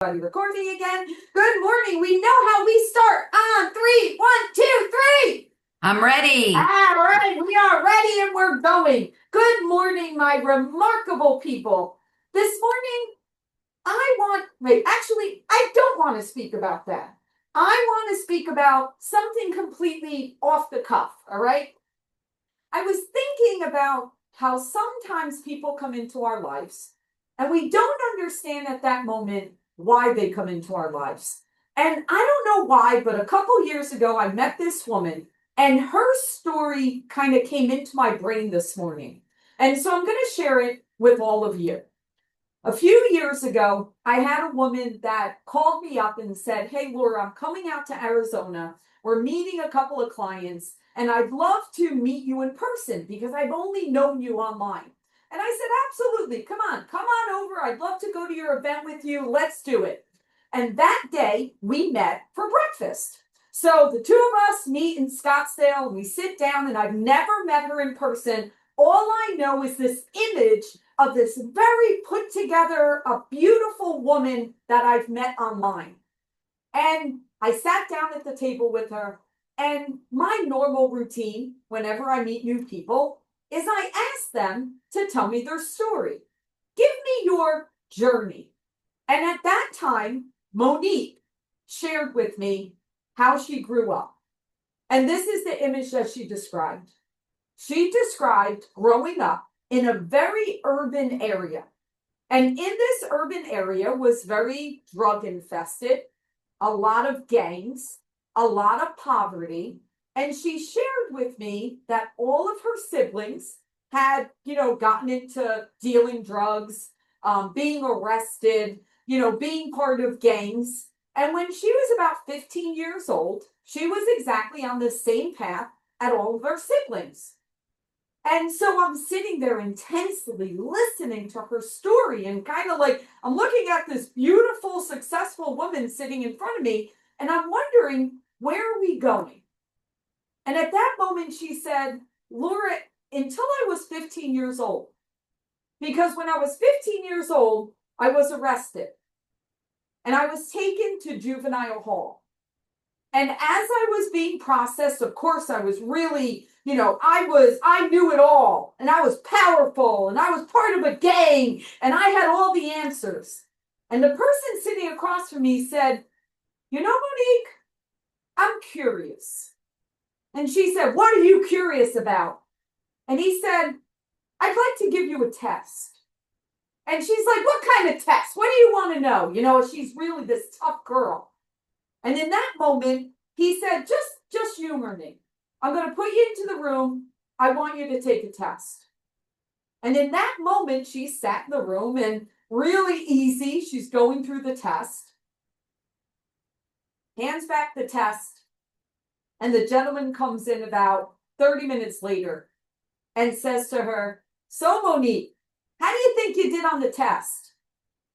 Recording again. Good morning. We know how we start on three. 1, 2, 3. I'm ready. All right, we are ready and we're going. Good morning, my remarkable people. This morning, I don't want to speak about that. I want to speak about something completely off the cuff, all right? I was thinking about how sometimes people come into our lives and we don't understand at that moment why they come into our lives. And I don't know why, but a couple years ago, I met this woman and her story kind of came into my brain this morning. And so I'm going to share it with all of you. A few years ago, I had a woman that called me up and said, "Hey, Laura, I'm coming out to Arizona. We're meeting a couple of clients, and I'd love to meet you in person because I've only known you online." And I said, "Absolutely. Come on over. I'd love to go to your event with you. Let's do it." And that day, we met for breakfast. So the two of us meet in Scottsdale, we sit down, and I've never met her in person. All I know is this image of this very put together, a beautiful woman that I've met online. And I sat down at the table with her, and my normal routine whenever I meet new people is I ask them to tell me their story. Give me your journey. And at that time, Monique shared with me how she grew up. And this is the image that she described. She described growing up in a very urban area. And in this urban area was very drug infested, a lot of gangs, a lot of poverty. And she shared with me that all of her siblings had, gotten into dealing drugs, being arrested, being part of gangs. And when she was about 15 years old, she was exactly on the same path as all of her siblings. And so I'm sitting there intensely listening to her story and kind of like, I'm looking at this beautiful, successful woman sitting in front of me, and I'm wondering, where are we going? And at that moment, she said, "Laura, until I was 15 years old, because when I was 15 years old, I was arrested and I was taken to juvenile hall. And as I was being processed, of course, I was really, I knew it all, and I was powerful, and I was part of a gang, and I had all the answers." And the person sitting across from me said, "Monique, I'm curious." And she said, "What are you curious about?" And he said, "I'd like to give you a test." And she's like, "What kind of test? What do you want to know?" She's really this tough girl. And in that moment, he said, just humor me. I'm going to put you into the room. I want you to take a test. And in that moment, she sat in the room and really easy, she's going through the test, hands back the test, and the gentleman comes in about 30 minutes later and says to her, "So, Monique, how do you think you did on the test?"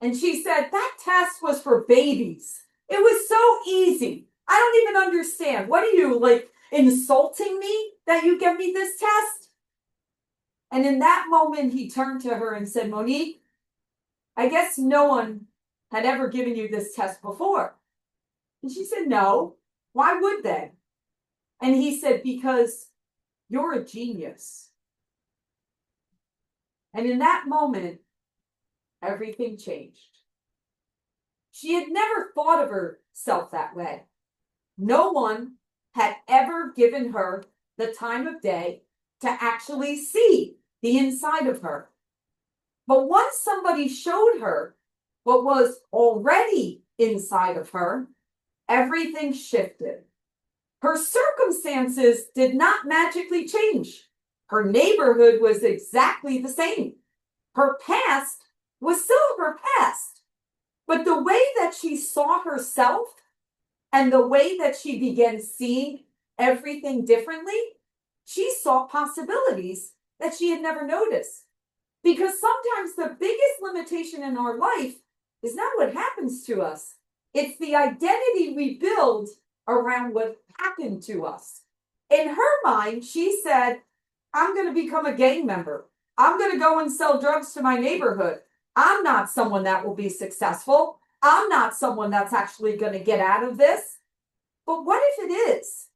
And she said, "That test was for babies. It was so easy. I don't even understand. What are you, like, insulting me that you give me this test?" And in that moment, he turned to her and said, "Monique, I guess no one had ever given you this test before." And she said, "No. Why would they?" And he said, "Because you're a genius." And in that moment, everything changed. She had never thought of herself that way. No one had ever given her the time of day to actually see the inside of her. But once somebody showed her what was already inside of her, everything shifted. Her circumstances did not magically change. Her neighborhood was exactly the same. Her past was still her past. But the way that she saw herself and the way that she began seeing everything differently, she saw possibilities that she had never noticed. Because sometimes the biggest limitation in our life is not what happens to us. It's the identity we build around what happened to us. In her mind, she said, "I'm going to become a gang member. I'm going to go and sell drugs to my neighborhood. I'm not someone that will be successful. I'm not someone that's actually going to get out of this. But what if it is?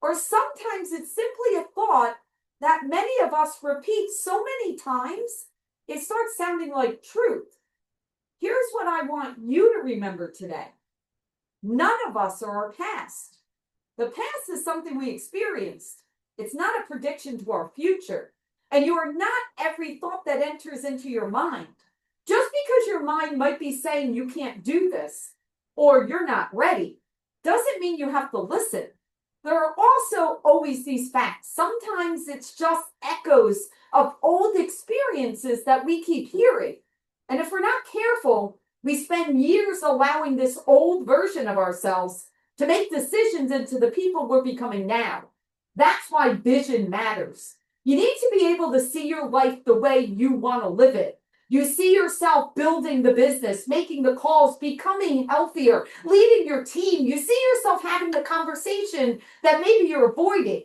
Or sometimes it's simply a thought that many of us repeat so many times, it starts sounding like truth. Here's what I want you to remember today. None of us are our past. The past is something we experienced. It's not a prediction to our future. And you are not every thought that enters into your mind. Just because your mind might be saying you can't do this or you're not ready, doesn't mean you have to listen. There are also always these facts. Sometimes it's just echoes of old experiences that we keep hearing. And if we're not careful, we spend years allowing this old version of ourselves to make decisions into the people we're becoming now. That's why vision matters. You need to be able to see your life the way you want to live it. You see yourself building the business, making the calls, becoming healthier, leading your team. You see yourself having the conversation that maybe you're avoiding.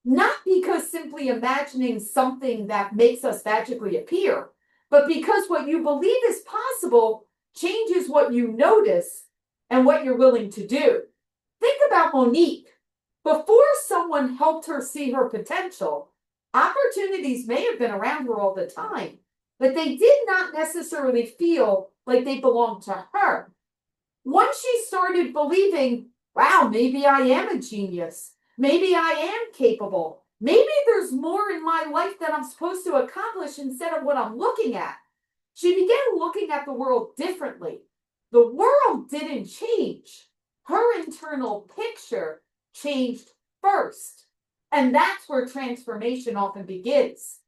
Not because simply imagining something that makes us magically appear, but because what you believe is possible changes what you notice and what you're willing to do. Think about Monique. Before someone helped her see her potential, opportunities may have been around her all the time, but they did not necessarily feel like they belonged to her. Once she started believing, wow, maybe I am a genius. Maybe I am capable. Maybe there's more in my life that I'm supposed to accomplish instead of what I'm looking at. She began looking at the world differently. The world didn't change. Her internal picture changed first. And that's where transformation often begins.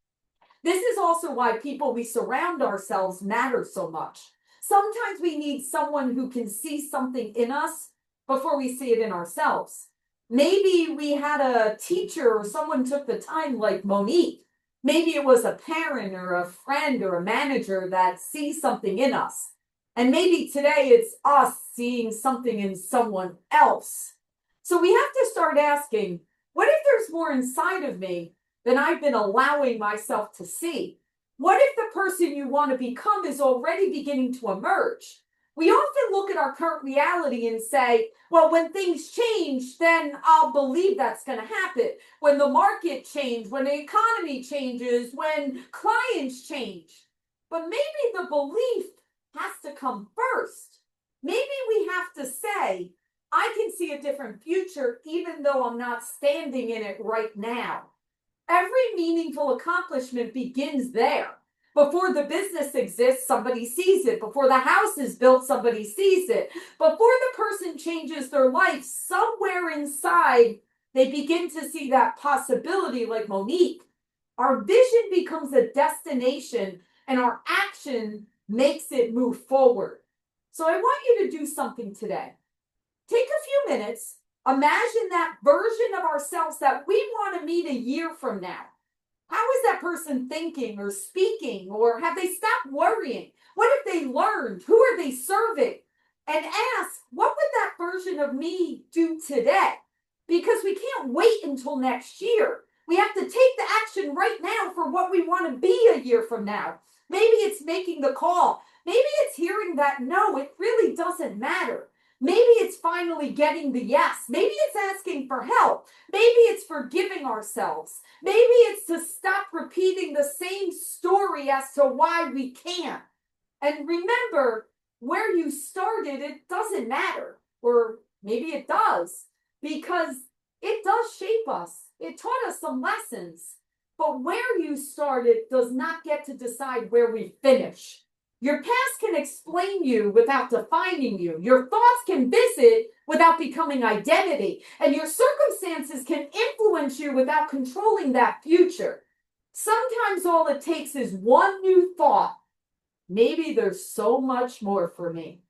This is also why people we surround ourselves matter so much. Sometimes we need someone who can see something in us before we see it in ourselves. Maybe we had a teacher or someone took the time like Monique. Maybe it was a parent or a friend or a manager that sees something in us. And maybe today it's us seeing something in someone else. So we have to start asking, what if there's more inside of me than I've been allowing myself to see? What if the person you want to become is already beginning to emerge? We often look at our current reality and say, well, when things change, then I'll believe that's going to happen. When the market changes, when the economy changes, when clients change. But maybe the belief has to come first. Maybe we have to say, I can see a different future even though I'm not standing in it right now. Every meaningful accomplishment begins there. Before the business exists, somebody sees it. Before the house is built, somebody sees it. Before the person changes their life, somewhere inside, they begin to see that possibility like Monique. Our vision becomes a destination and our action makes it move forward. So I want you to do something today. Take a few minutes. Imagine that version of ourselves that we want to meet a year from now. How is that person thinking or speaking, or have they stopped worrying? What have they learned? Who are they serving? And ask, what would that version of me do today? Because we can't wait until next year. We have to take the action right now for what we want to be a year from now. Maybe it's making the call. Maybe it's hearing that no, it really doesn't matter. Maybe it's finally getting the yes. Maybe it's asking for help. Maybe it's forgiving ourselves. Maybe it's to stop repeating the same story as to why we can't. And remember, where you started, it doesn't matter. Or maybe it does, because it does shape us. It taught us some lessons. But where you started does not get to decide where we finish. Your past can explain you without defining you. Your thoughts can visit without becoming identity. And your circumstances can influence you without controlling that future. Sometimes all it takes is one new thought. Maybe there's so much more for me.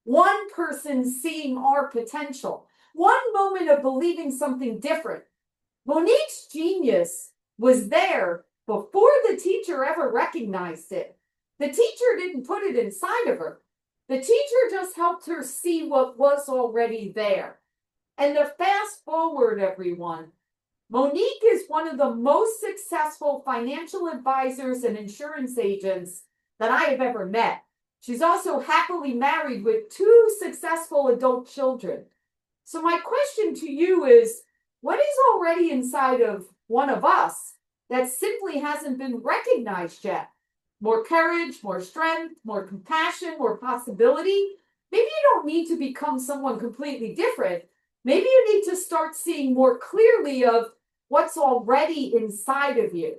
One person seeing our potential. One moment of believing something different. Monique's genius was there before the teacher ever recognized it. The teacher didn't put it inside of her. The teacher just helped her see what was already there. And to fast forward, everyone, Monique is one of the most successful financial advisors and insurance agents that I have ever met. She's also happily married with 2 successful adult children. So my question to you is, what is already inside of one of us that simply hasn't been recognized yet? More courage, more strength, more compassion, more possibility. Maybe you don't need to become someone completely different. Maybe you need to start seeing more clearly of what's already inside of you.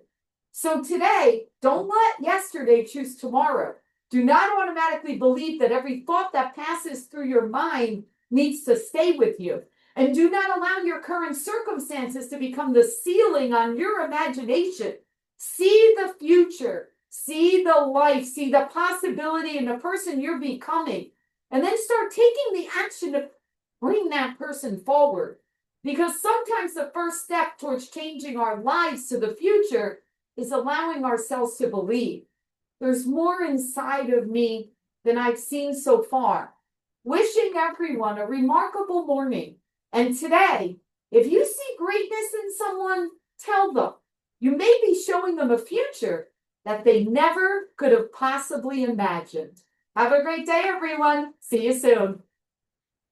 So today, don't let yesterday choose tomorrow. Do not automatically believe that every thought that passes through your mind needs to stay with you. And do not allow your current circumstances to become the ceiling on your imagination. See the future, see the life, see the possibility in the person you're becoming, and then start taking the action to bring that person forward. Because sometimes the first step towards changing our lives to the future is allowing ourselves to believe there's more inside of me than I've seen so far. Wishing everyone a remarkable morning. And today, if you see greatness in someone, tell them. You may be showing them a future that they never could have possibly imagined. Have a great day, everyone. See you soon.